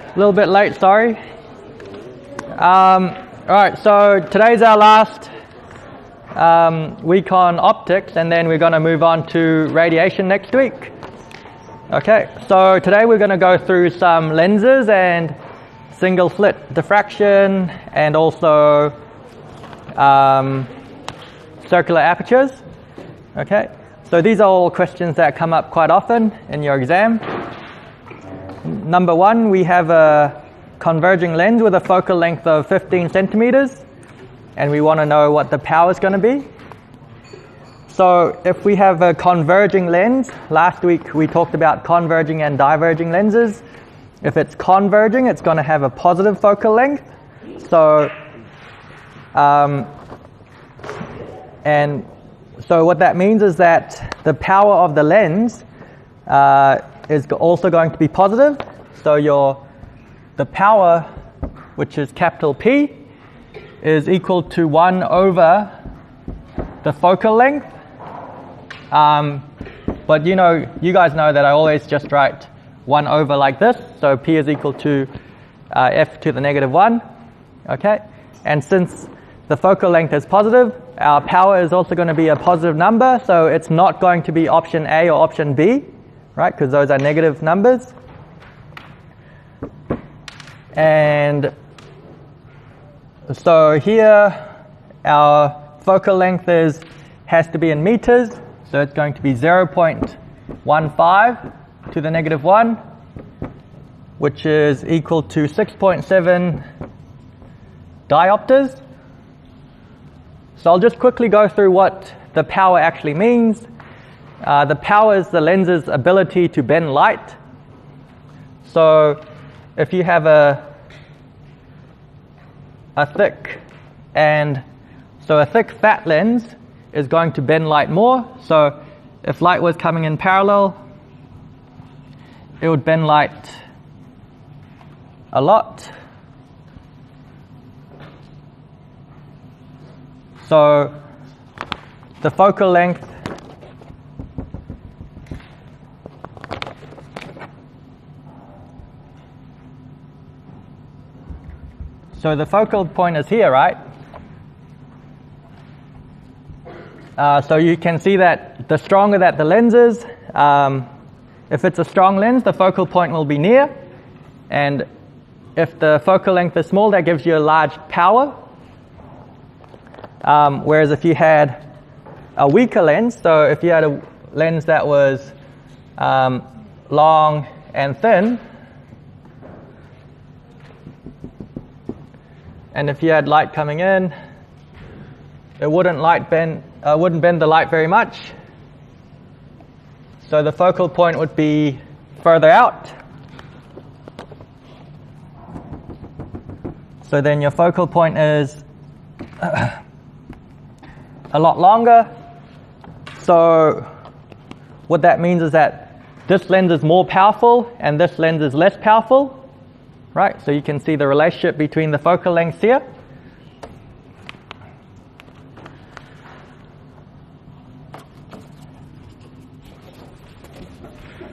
A little bit late, sorry. Alright, so today's our last week on optics, and then we're going to move on to radiation next week. Okay, so today we're going to go through some lenses and single slit diffraction and also circular apertures. Okay, so these are all questions that come up quite often in your exam. Number one, we have a converging lens with a focal length of 15 centimeters, and we want to know what the power is going to be. So if we have a converging lens, last week we talked about converging and diverging lenses. If it's converging, it's going to have a positive focal length. So, and so what that means is that the power of the lens is also going to be positive. So the power, which is capital P, is equal to 1 over the focal length. But you guys know that I always just write 1 over like this. So P is equal to F to the negative 1. Okay, and since the focal length is positive, our power is also going to be a positive number. So it's not going to be option A or option B, right? Because those are negative numbers. And so here our focal length has to be in meters. So it's going to be 0.15 to the negative 1, which is equal to 6.7 diopters. So I'll just quickly go through what the power actually means. The power is the lens's ability to bend light. So if you have a thick fat lens is going to bend light more. So if light was coming in parallel, it would bend light a lot. So the focal length point is here, right? So you can see that the stronger that the lens is, if it's a strong lens, the focal point will be near. And if the focal length is small, that gives you a large power. Whereas if you had a weaker lens, so if you had a lens that was long and thin, and if you had light coming in, it wouldn't bend the light very much. So the focal point would be further out. So then your focal point is a lot longer. So what that means is that this lens is more powerful and this lens is less powerful. Right, so you can see the relationship between the focal lengths here.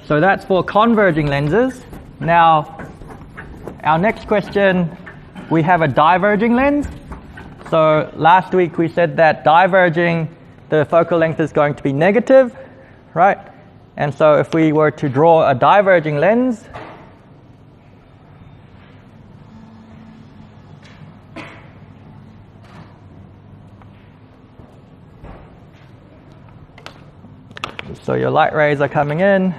So that's for converging lenses. Now, our next question, we have a diverging lens. So last week we said that diverging, the focal length is going to be negative, right? And so if we were to draw a diverging lens, so your light rays are coming in,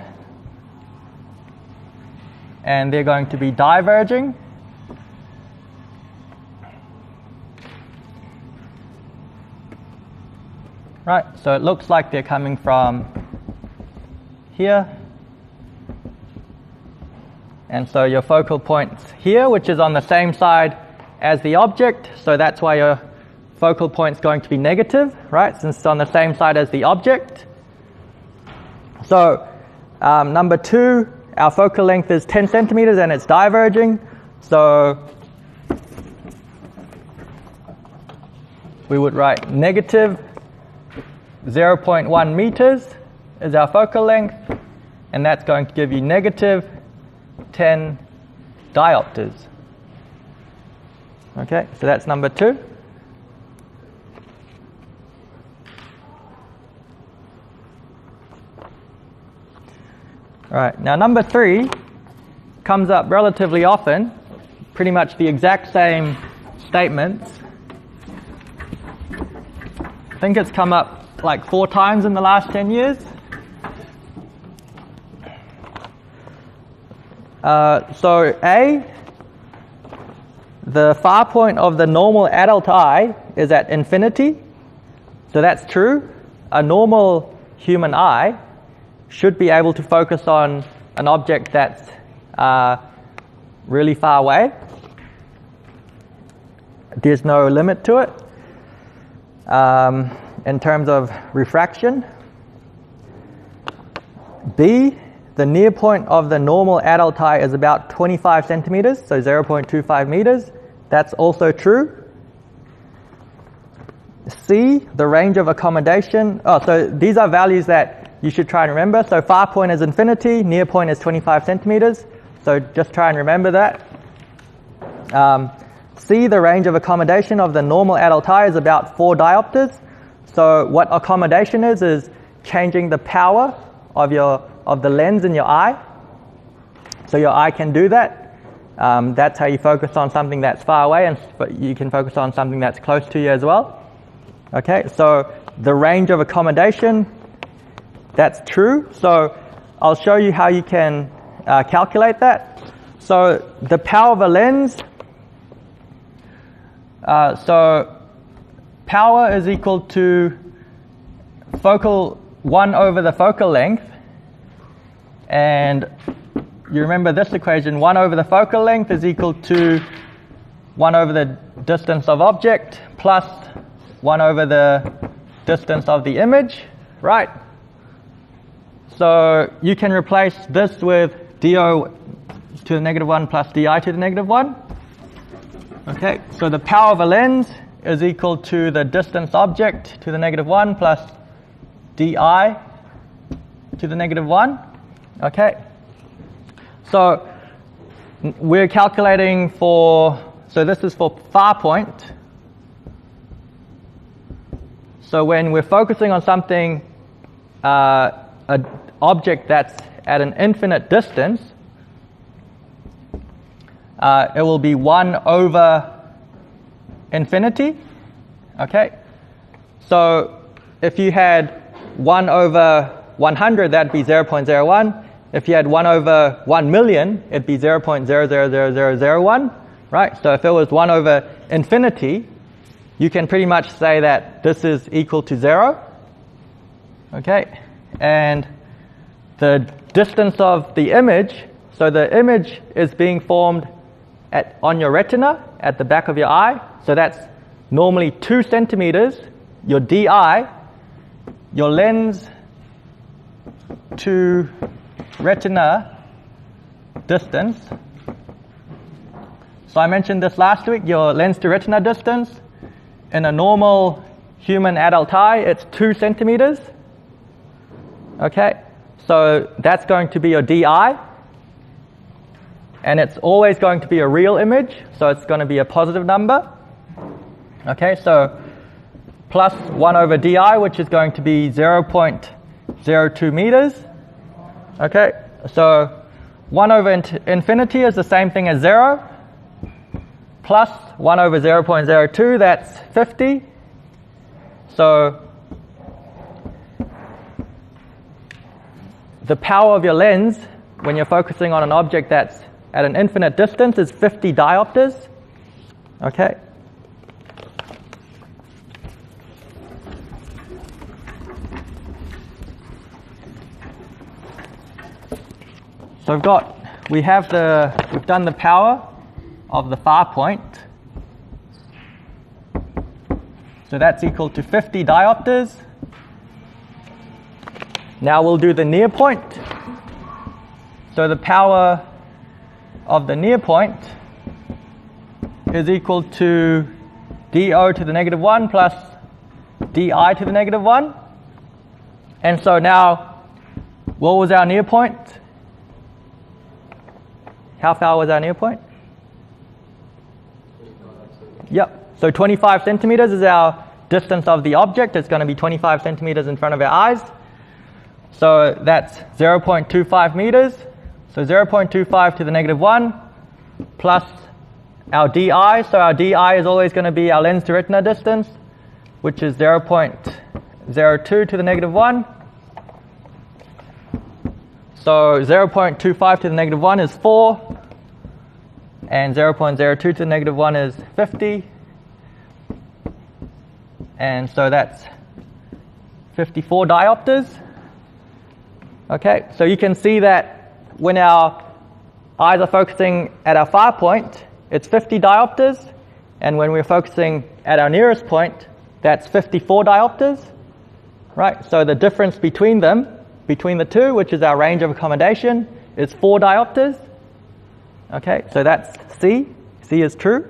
and they're going to be diverging. Right, so it looks like they're coming from here. And so your focal point's here, which is on the same side as the object. So that's why your focal point's going to be negative, right, since it's on the same side as the object. So number 2, our focal length is 10 centimeters and it's diverging. So we would write negative 0.1 meters is our focal length, and that's going to give you negative 10 diopters. Okay, so that's number 2. All right, now number 3 comes up relatively often, pretty much the exact same statements. I think it's come up like 4 times in the last 10 years. So A, the far point of the normal adult eye is at infinity. So that's true. A normal human eye should be able to focus on an object that's really far away. There's no limit to it. In terms of refraction. B, the near point of the normal adult eye is about 25 centimeters, so 0.25 meters. That's also true. C, the range of accommodation. So these are values that you should try and remember. So far point is infinity, near point is 25 centimeters. So just try and remember that. C, the range of accommodation of the normal adult eye is about 4 diopters. So what accommodation is changing the power of the lens in your eye. So your eye can do that. That's how you focus on something that's far away, but you can focus on something that's close to you as well. Okay, so the range of accommodation, that's true. So I'll show you how you can calculate that. So the power of a lens, so power is equal to focal 1 over the focal length, and you remember this equation, 1 over the focal length is equal to 1 over the distance of object plus 1 over the distance of the image, right? So you can replace this with do to the negative 1 plus di to the negative 1. Okay, so the power of a lens is equal to the distance object to the negative 1 plus di to the negative 1. Okay, so we're calculating for, so this is for far point. So when we're focusing on something, an object that's at an infinite distance, it will be 1 over infinity. Okay, so if you had 1 over 100, that'd be 0.01. If you had 1 over 1 million, it'd be 0.000001, right? So if it was 1 over infinity, you can pretty much say that this is equal to 0. Okay, and the distance of the image, so the image is being formed on your retina at the back of your eye, so that's normally 2 centimeters. Your di, your lens to retina distance. So I mentioned this last week, your lens to retina distance in a normal human adult eye, it's 2 centimeters. Okay, so that's going to be your di, and it's always going to be a real image, so it's going to be a positive number. Okay, so plus 1 over di, which is going to be 0.02 meters. Okay, so 1 over infinity is the same thing as 0, plus 1 over 0.02, that's 50. So the power of your lens when you're focusing on an object that's at an infinite distance is 50 diopters. Okay. So we've done the power of the far point. So that's equal to 50 diopters. Now we'll do the near point. So the power of the near point is equal to do to the negative 1 plus di to the negative 1. And so now, what was our near point? How far was our near point? Yep. So 25 centimeters is our distance of the object. It's going to be 25 centimeters in front of our eyes. So that's 0.25 meters. So 0.25 to the negative 1 plus our di. So our di is always going to be our lens to retina distance, which is 0.02 to the negative 1. So 0.25 to the negative 1 is 4. And 0.02 to the negative 1 is 50. And so that's 54 diopters. Okay, so you can see that when our eyes are focusing at our far point, it's 50 diopters. And when we're focusing at our nearest point, that's 54 diopters. Right, so the difference between them, between the two, which is our range of accommodation, is 4 diopters. Okay, so that's C. C is true.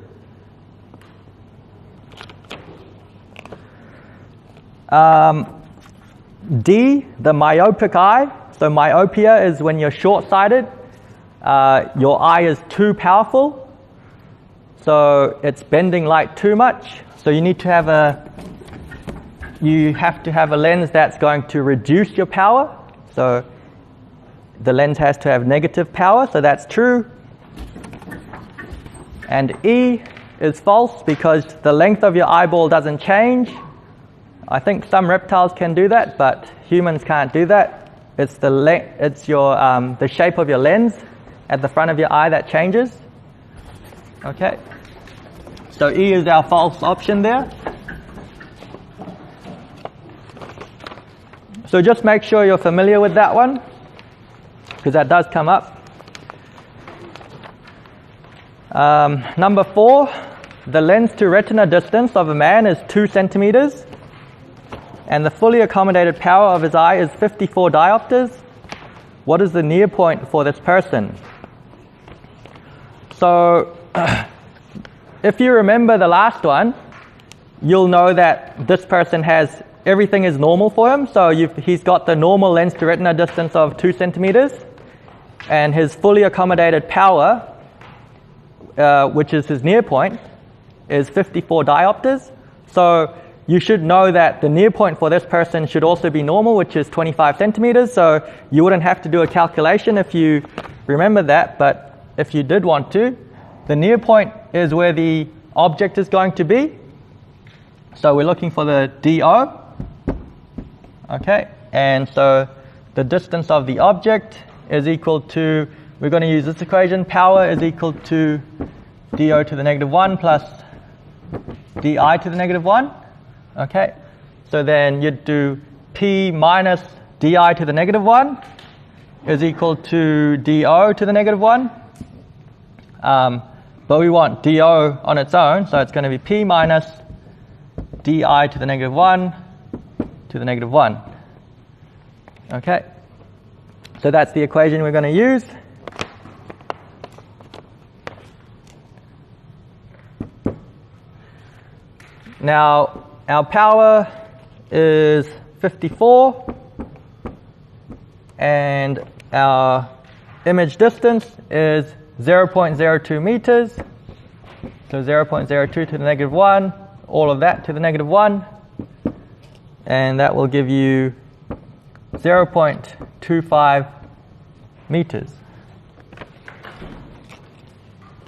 D, the myopic eye. So myopia is when you're short-sighted. Your eye is too powerful. So it's bending light too much. So you have to have a lens that's going to reduce your power. So the lens has to have negative power, so that's true. And E is false because the length of your eyeball doesn't change. I think some reptiles can do that, but humans can't do that. It's the shape of your lens at the front of your eye that changes. Okay. So E is our false option there. So just make sure you're familiar with that one, because that does come up. Number 4, the lens to retina distance of a man is 2 centimeters, and the fully accommodated power of his eye is 54 diopters. What is the near point for this person? So if you remember the last one, you'll know that this person has everything is normal for him. So he's got the normal lens to retina distance of 2 centimeters, and his fully accommodated power, which is his near point, is 54 diopters. So you should know that the near point for this person should also be normal, which is 25 centimeters. So you wouldn't have to do a calculation if you remember that, but if you did want to, the near point is where the object is going to be. So we're looking for the DO. Okay, and so the distance of the object is equal to, we're going to use this equation, power is equal to DO to the negative 1 plus DI to the negative 1. Okay, so then you'd do P minus DI to the negative 1 is equal to DO to the negative 1. But we want DO on its own, so it's going to be P minus DI to the negative 1 to the negative 1. Okay, so that's the equation we're going to use. Now, our power is 54, and our image distance is 0.02 meters. So 0.02 to the negative 1, all of that to the negative 1, and that will give you 0.25 meters.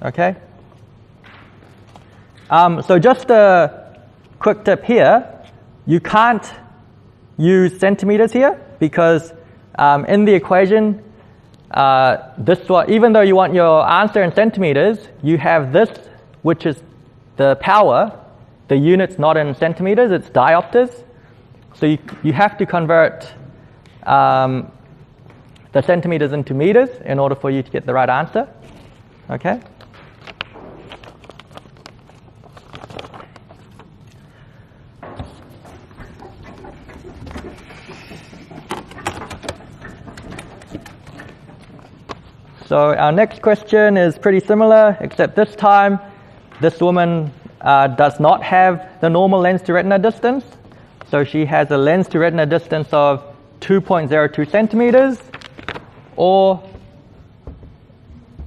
Okay? So just a quick tip here, you can't use centimeters here because in the equation, this one, even though you want your answer in centimeters, you have this, which is the power. The unit's not in centimeters, it's diopters. So you have to convert the centimeters into meters in order for you to get the right answer. Okay? So our next question is pretty similar, except this time this woman does not have the normal lens to retina distance. So she has a lens to retina distance of 2.02 centimeters, or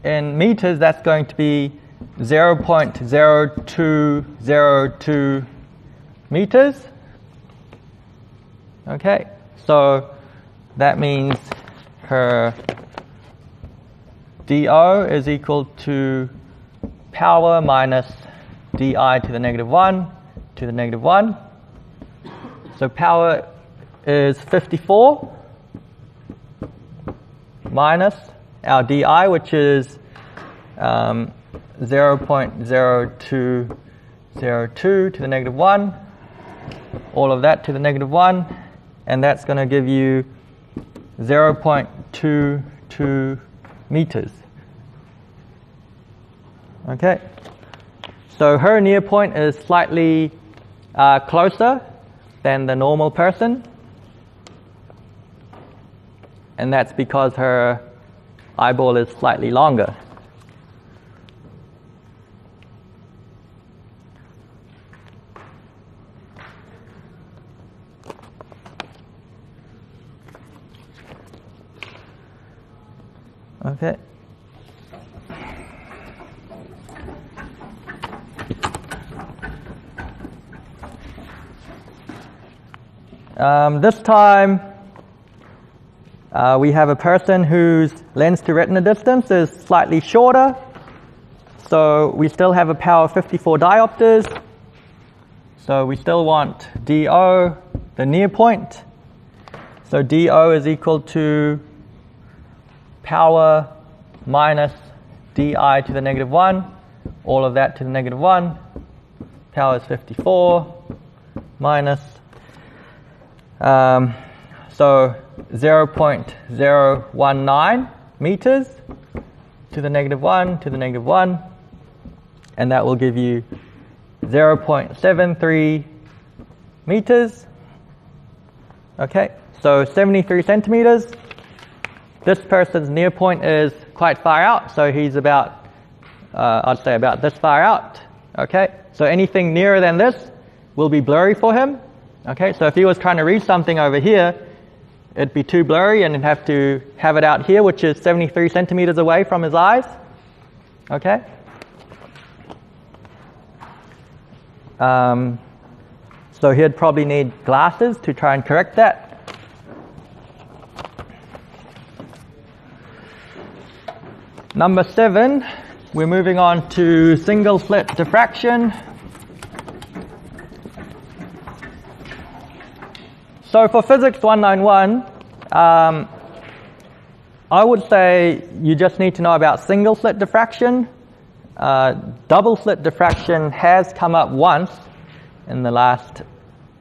in meters that's going to be 0.0202 meters. Okay, so that means her dO is equal to power minus di to the negative 1 to the negative 1. So power is 54 minus our di, which is 0.0202 to the negative 1, all of that to the negative 1, and that's going to give you 0.22 meters. Okay, so her near point is slightly closer than the normal person, and that's because her eyeball is slightly longer. Okay. This time we have a person whose lens to retina distance is slightly shorter, so we still have a power of 54 diopters, so we still want DO, the near point. So DO is equal to power minus di to the negative 1, all of that to the negative 1. Power is 54 minus, so 0.019 meters to the negative 1 to the negative 1, and that will give you 0.73 meters. Okay, so 73 centimeters. This person's near point is quite far out, so he's about, I'd say about this far out. Okay, so anything nearer than this will be blurry for him. Okay, so if he was trying to read something over here, it'd be too blurry and he'd have to have it out here, which is 73 centimeters away from his eyes. Okay. So he'd probably need glasses to try and correct that. Number 7, we're moving on to single slit diffraction. So for Physics 191, I would say you just need to know about single slit diffraction. Double slit diffraction has come up once in the last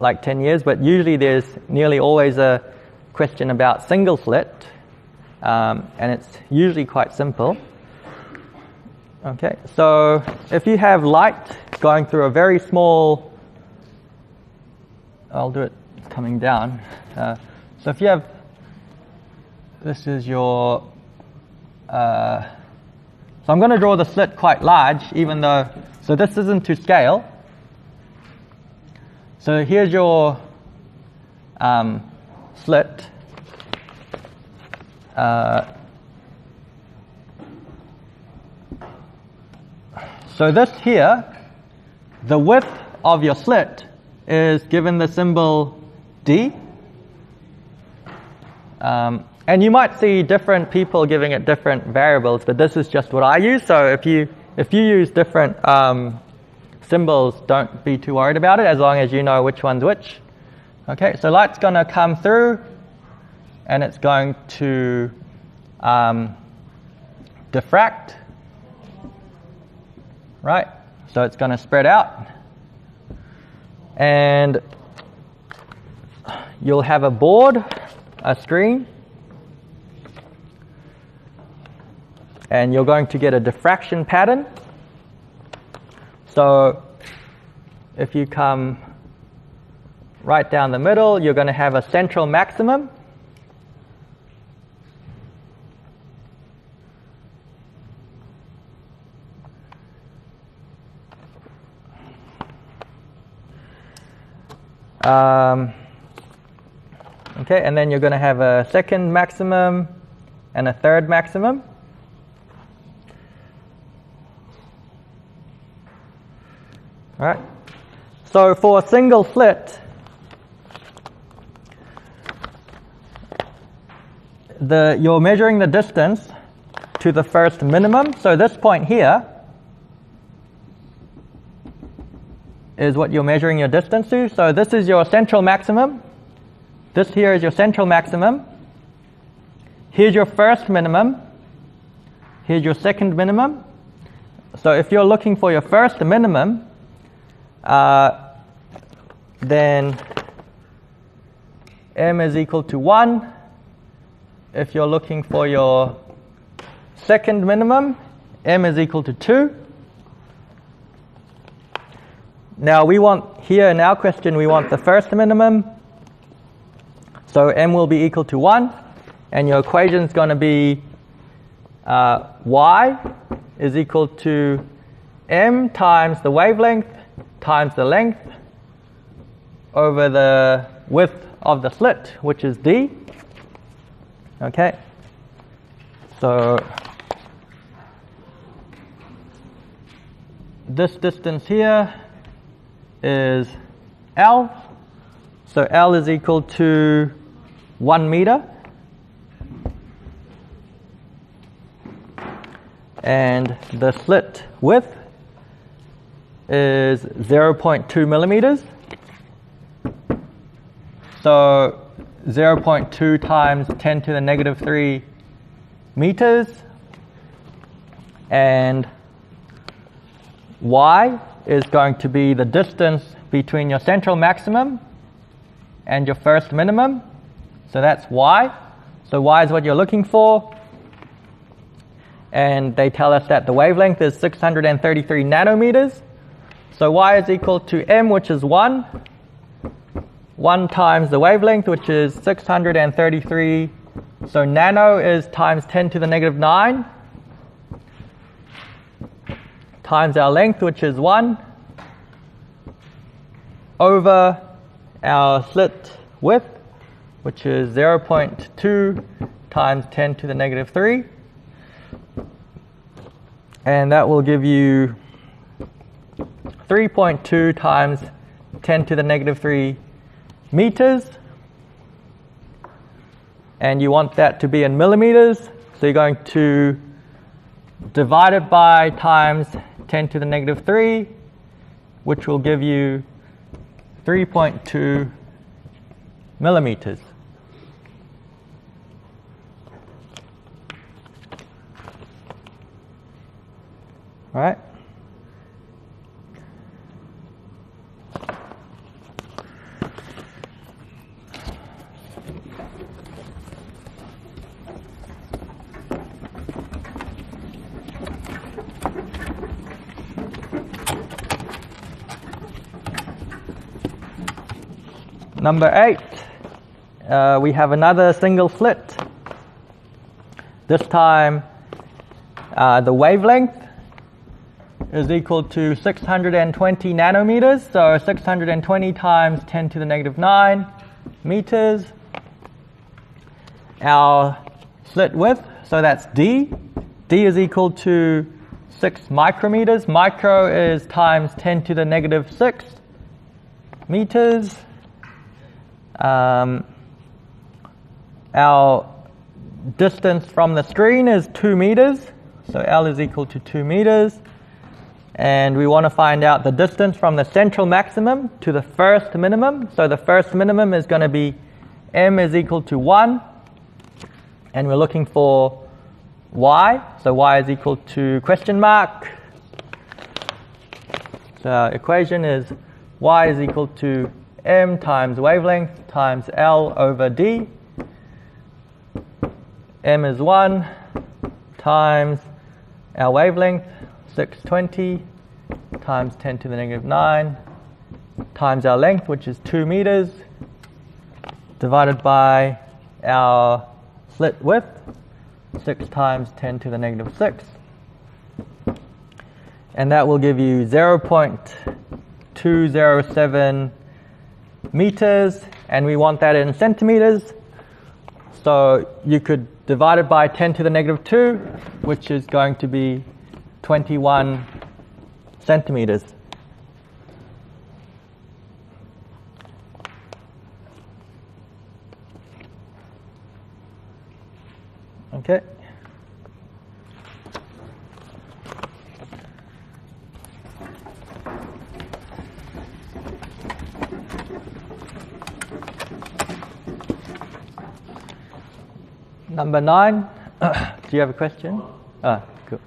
like 10 years, but usually there's nearly always a question about single slit. And it's usually quite simple. Okay, so if you have light going through a very small, I'll do it coming down. So if you have, this is your, so I'm going to draw the slit quite large, even though, so this isn't to scale. So here's your slit. So this here, the width of your slit is given the symbol D. And you might see different people giving it different variables, but this is just what I use. So if you use different symbols, don't be too worried about it, as long as you know which one's which. Okay, so light's going to come through, and it's going to diffract, right? So it's going to spread out, and you'll have a board, a screen, and you're going to get a diffraction pattern. So if you come right down the middle, you're going to have a central maximum. Okay, and then you're going to have a second maximum and a third maximum. All right. So for a single slit, you're measuring the distance to the first minimum. So this point here is what you're measuring your distance to. So this is your central maximum. This here is your central maximum. Here's your first minimum. Here's your second minimum. So if you're looking for your first minimum, then m is equal to 1. If you're looking for your second minimum, m is equal to 2. Now we want, here in our question, we want the first minimum. So m will be equal to 1. And your equation is going to be y is equal to m times the wavelength times the length over the width of the slit, which is d. Okay. So this distance here is L. So L is equal to 1 meter. And the slit width is 0.2 millimeters. So 0.2 times 10 to the negative 3 meters. And y is going to be the distance between your central maximum and your first minimum. So that's y. So y is what you're looking for. And they tell us that the wavelength is 633 nanometers. So y is equal to m, which is 1. 1 times the wavelength, which is 633. So nano is times 10 to the negative 9. Times our length, which is 1. Over our slit width, which is 0.2 times 10 to the negative 3. And that will give you 3.2 times 10 to the negative 3 meters. And you want that to be in millimeters. So you're going to divide it by times 10 to the negative 3, which will give you 3.2 millimeters. All right. Number 8, we have another single slit. This time the wavelength is equal to 620 nanometers, so 620 times 10 to the negative 9 meters. Our slit width, so that's d. D is equal to 6 micrometers. Micro is times 10 to the negative 6 meters. Our distance from the screen is 2 meters, so L is equal to 2 meters. And we want to find out the distance from the central maximum to the first minimum. So the first minimum is going to be m is equal to 1. And we're looking for y. So y is equal to question mark. So our equation is y is equal to m times wavelength times L over d. M is 1 times our wavelength, 620 times 10 to the negative 9 times our length, which is 2 meters, divided by our slit width, 6 times 10 to the negative 6. And that will give you 0.207 meters, and we want that in centimeters. So you could divide it by 10 to the negative 2, which is going to be 21 centimeters. Okay. Number 9, do you have a question? Oh, cool.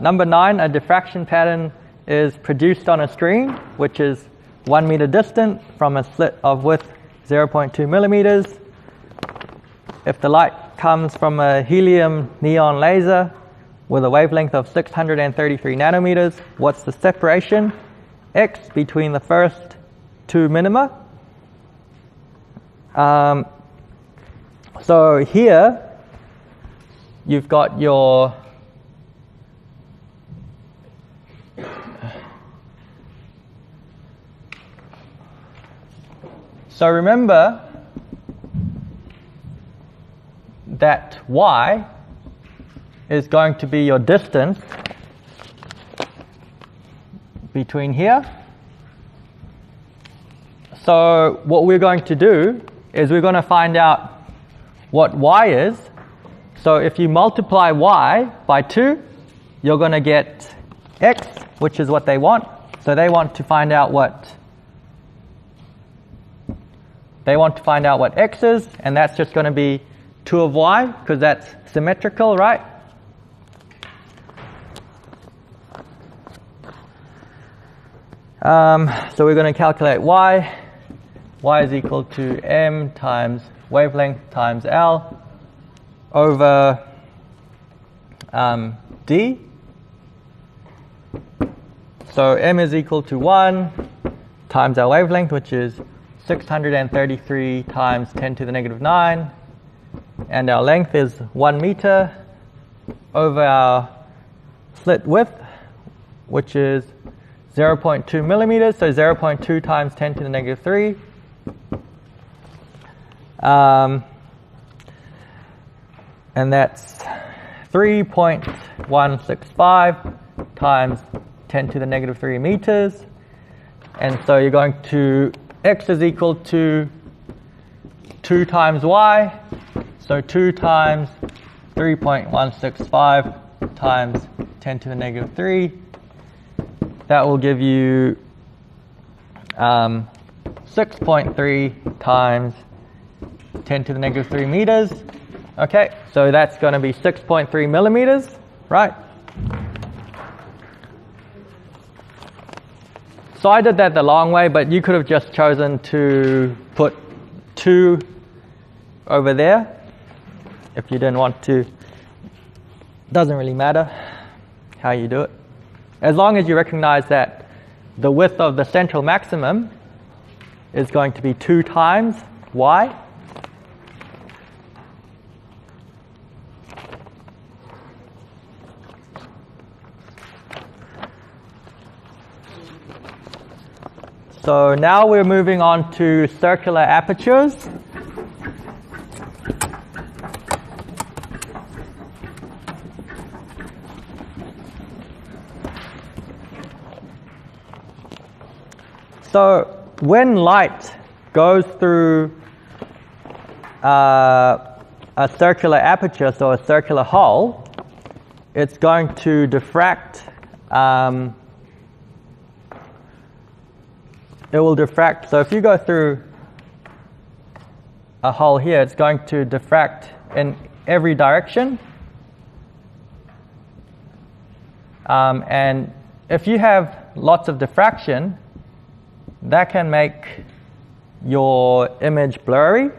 Number 9, a diffraction pattern is produced on a screen which is 1 meter distant from a slit of width 0.2 millimeters. If the light comes from a helium neon laser with a wavelength of 633 nanometers, what's the separation x between the first two minima? So here you've got your so remember that y is going to be your distance between here. So what we're going to do is we're going to find out what y is. So if you multiply y by 2, you're going to get x, which is what they want. So they want to find out what x is, and that's just going to be 2 of y, because that's symmetrical, right? So we're going to calculate y. Y is equal to m times wavelength times L over d. So m is equal to 1 times our wavelength, which is 633 times 10 to the negative 9. And our length is 1 meter over our slit width, which is 0.2 millimeters, so 0.2 times 10 to the negative 3. And that's 3.165 times 10 to the negative 3 meters. And so you're going to, x is equal to 2 times y, so 2 times 3.165 times 10 to the negative 3. That will give you 6.3 times 10 to the negative 3 meters. Okay, so that's going to be 6.3 millimeters, right? So I did that the long way, but you could have just chosen to put 2 over there if you didn't want to. Doesn't really matter how you do it, as long as you recognize that the width of the central maximum is going to be 2 times y. So now we're moving on to circular apertures. So when light goes through a circular aperture, so a circular hole, it's going to diffract. It will diffract. So if you go through a hole here, it's going to diffract in every direction. And if you have lots of diffraction, that can make your image blurry.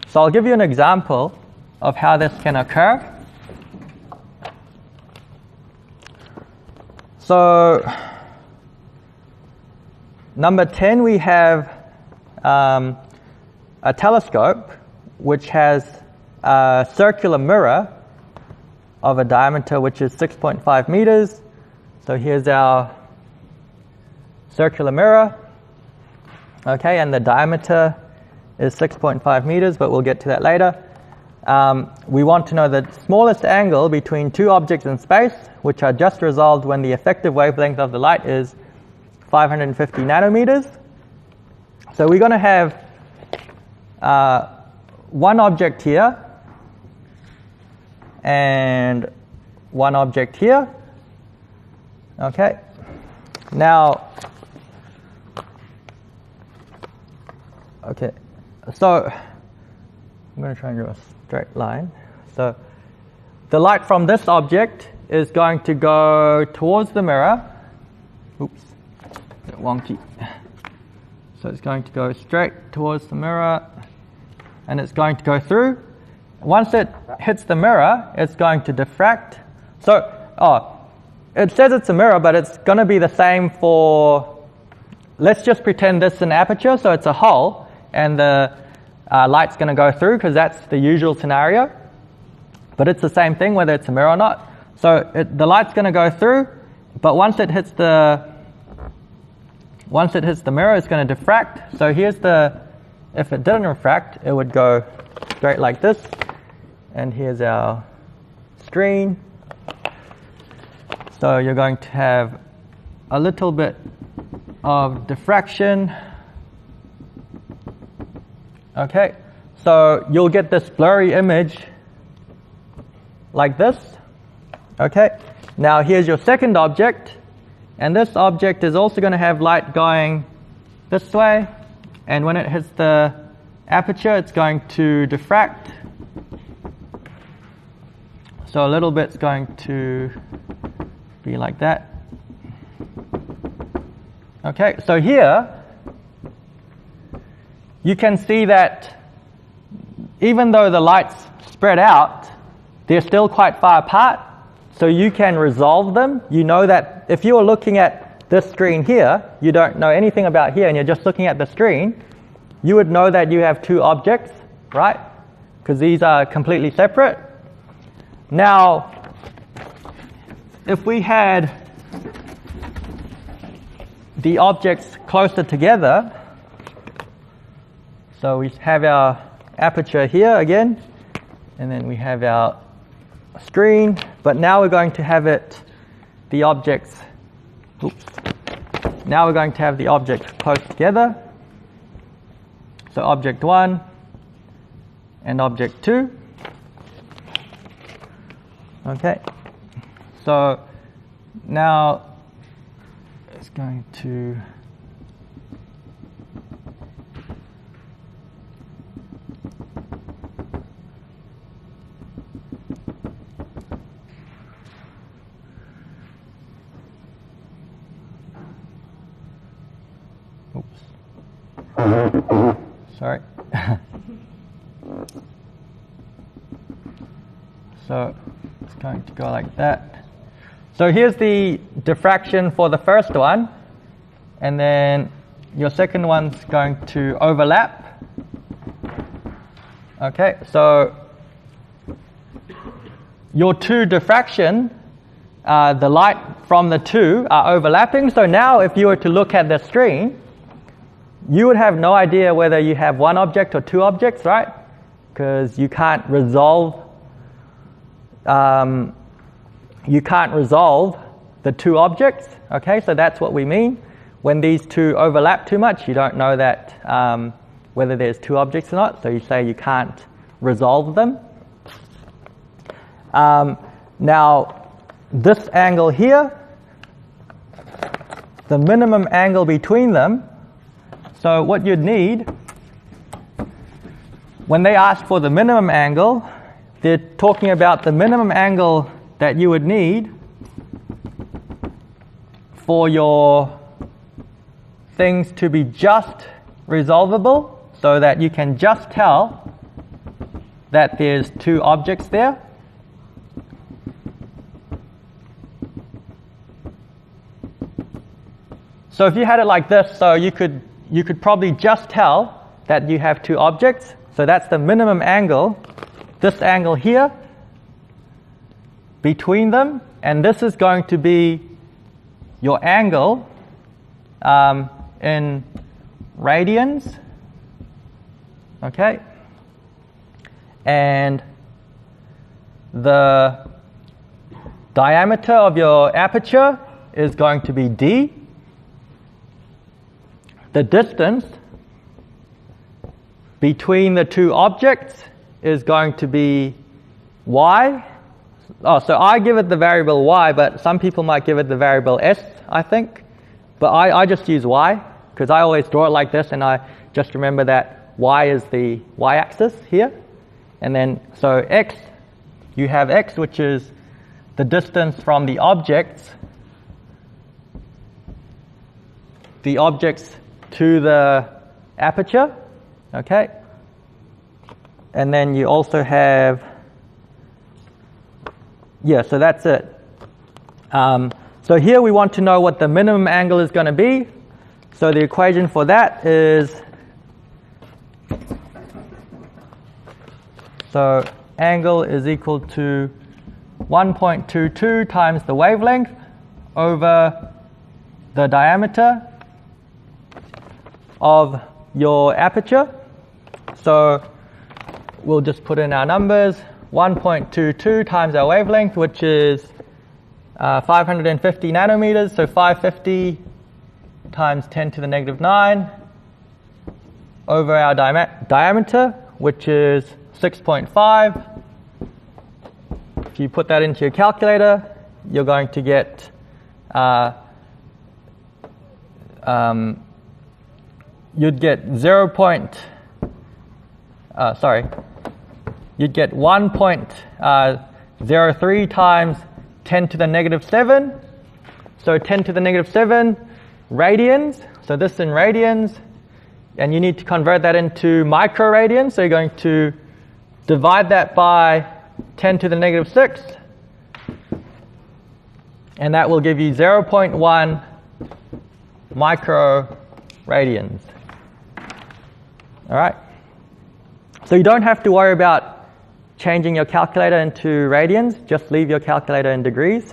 So I'll give you an example of how this can occur. So number 10, we have a telescope which has a circular mirror of a diameter which is 6.5 meters. So here's our circular mirror. Okay, and the diameter is 6.5 meters, but we'll get to that later. We want to know the smallest angle between two objects in space, which are just resolved when the effective wavelength of the light is 550 nanometers. So we're going to have one object here, and one object here. Okay. Now, okay, so I'm going to try and draw a straight line. So the light from this object is going to go towards the mirror. Oops, a bit wonky. So it's going to go straight towards the mirror, and it's going to go through. Once it hits the mirror, it's going to diffract. So, it says it's a mirror, but it's going to be the same for, let's just pretend this is an aperture, so it's a hole, and the light's going to go through, because that's the usual scenario. But it's the same thing whether it's a mirror or not. So the light's going to go through, but once it hits the mirror, it's going to diffract. So here's if it didn't refract, it would go straight like this. And here's our screen. So you're going to have a little bit of diffraction. Okay, so you'll get this blurry image like this. Okay, now here's your second object, and this object is also going to have light going this way, and when it hits the aperture, it's going to diffract. So a little bit's going to be like that. Okay, so here you can see that even though the light's spread out, they're still quite far apart, so you can resolve them. You know that if you are looking at this screen here, you don't know anything about here, and you're just looking at the screen, you would know that you have two objects, right? Because these are completely separate. Now, if we had the objects closer together, so we have our aperture here again, and then we have our screen, but now we're going to have the objects close together. So object 1 and object 2. Okay, so now it's going to sorry. So it's going to go like that. So here's the diffraction for the first one, and then your second one's going to overlap. Okay, so your two diffraction, the light from the two are overlapping. So now if you were to look at the screen, you would have no idea whether you have one object or two objects, right? Because you can't resolve the two objects. Okay, so that's what we mean. When these two overlap too much, you don't know that whether there's two objects or not, so you say you can't resolve them. Now, this angle here, the minimum angle between them, so what you'd need, when they ask for the minimum angle, they're talking about the minimum angle that you would need for your things to be just resolvable, so that you can just tell that there's two objects there. So if you had it like this, so you could probably just tell that you have two objects. So that's the minimum angle, this angle here, between them, and this is going to be your angle in radians. Okay, and the diameter of your aperture is going to be d. The distance between the two objects is going to be y, Oh, so I give it the variable y, but some people might give it the variable s, I think. But I just use y, because I always draw it like this, and I just remember that y is the y-axis here. And then, so x, you have x, which is the distance from the objects to the aperture, okay? And then you also have, yeah, so that's it. So here we want to know what the minimum angle is going to be. So the equation for that is, so angle is equal to 1.22 times the wavelength over the diameter of your aperture. So we'll just put in our numbers. 1.22 times our wavelength, which is 550 nanometers, so 550 times 10 to the negative 9 over our diameter, which is 6.5. If you put that into your calculator, you're going to get you'd get you'd get 1.03 times 10 to the negative 7. So 10 to the negative 7 radians. So this in radians. And you need to convert that into microradians. So you're going to divide that by 10 to the negative 6. And that will give you 0.1 microradians. All right. So you don't have to worry about changing your calculator into radians. Just leave your calculator in degrees.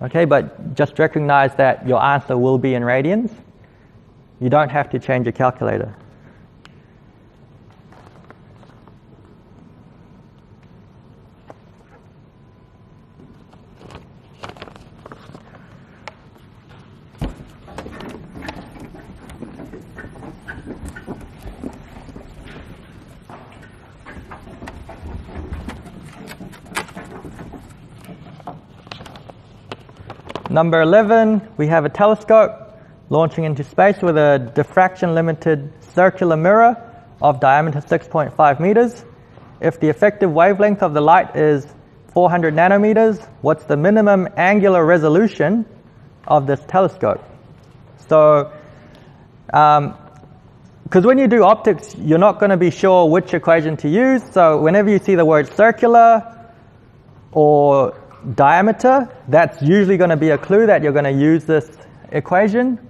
Okay, but just recognize that your answer will be in radians. You don't have to change your calculator. Number 11, we have a telescope launching into space with a diffraction limited circular mirror of diameter 6.5 meters. If the effective wavelength of the light is 400 nanometers, what's the minimum angular resolution of this telescope? So, because when you do optics, you're not going to be sure which equation to use. So whenever you see the word circular or diameter, that's usually going to be a clue that you're going to use this equation.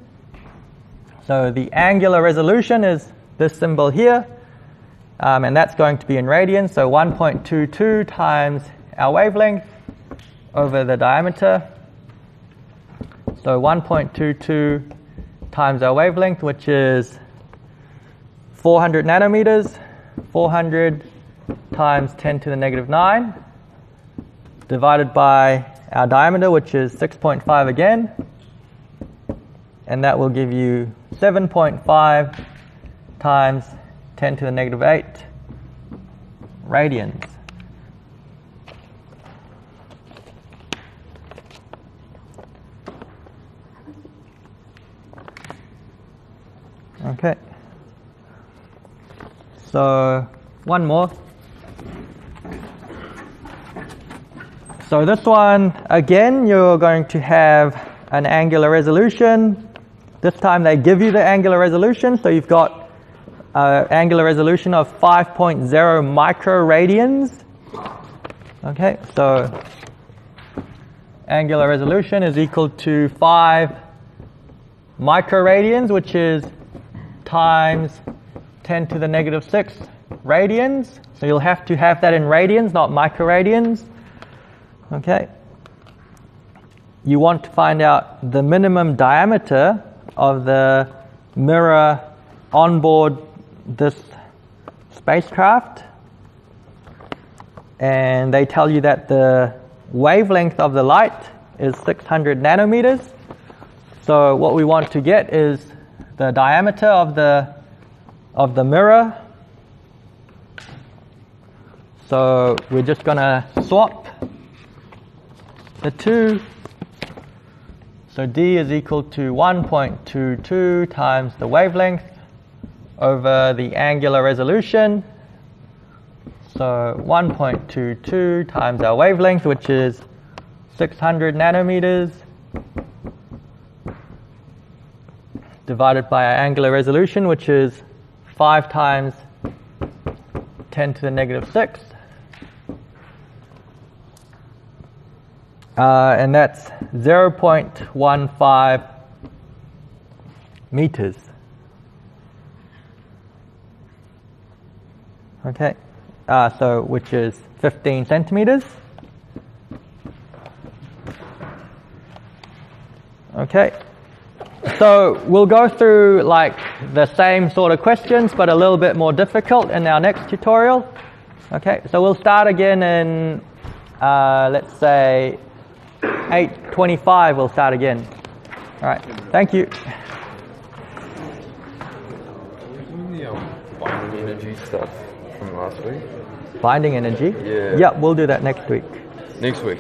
So the angular resolution is this symbol here, and that's going to be in radians. So 1.22 times our wavelength over the diameter. So 1.22 times our wavelength, which is 400 nanometers, 400 times 10 to the negative 9, divided by our diameter, which is 6.5 again, and that will give you 7.5 times 10 to the negative 8 radians. Okay. So one more. So this one, again, you're going to have an angular resolution. This time they give you the angular resolution. So you've got angular resolution of 5.0 microradians. Okay, so angular resolution is equal to 5 microradians, which is times 10 to the negative 6 radians. So you'll have to have that in radians, not microradians. Okay. You want to find out the minimum diameter of the mirror on board this spacecraft. And they tell you that the wavelength of the light is 600 nanometers. So what we want to get is the diameter of the mirror. So we're just going to swap the 2. So D is equal to 1.22 times the wavelength over the angular resolution. So 1.22 times our wavelength, which is 600 nanometers, divided by our angular resolution, which is 5 times 10 to the negative 6. And that's 0.15 meters. Okay, so which is 15 centimeters. Okay, so we'll go through like the same sort of questions, but a little bit more difficult in our next tutorial. Okay, so we'll start again in, let's say, 8:25. We'll start again. All right, thank you. Binding energy stuff from last week. Binding energy? Yeah. Yeah, we'll do that next week. Next week.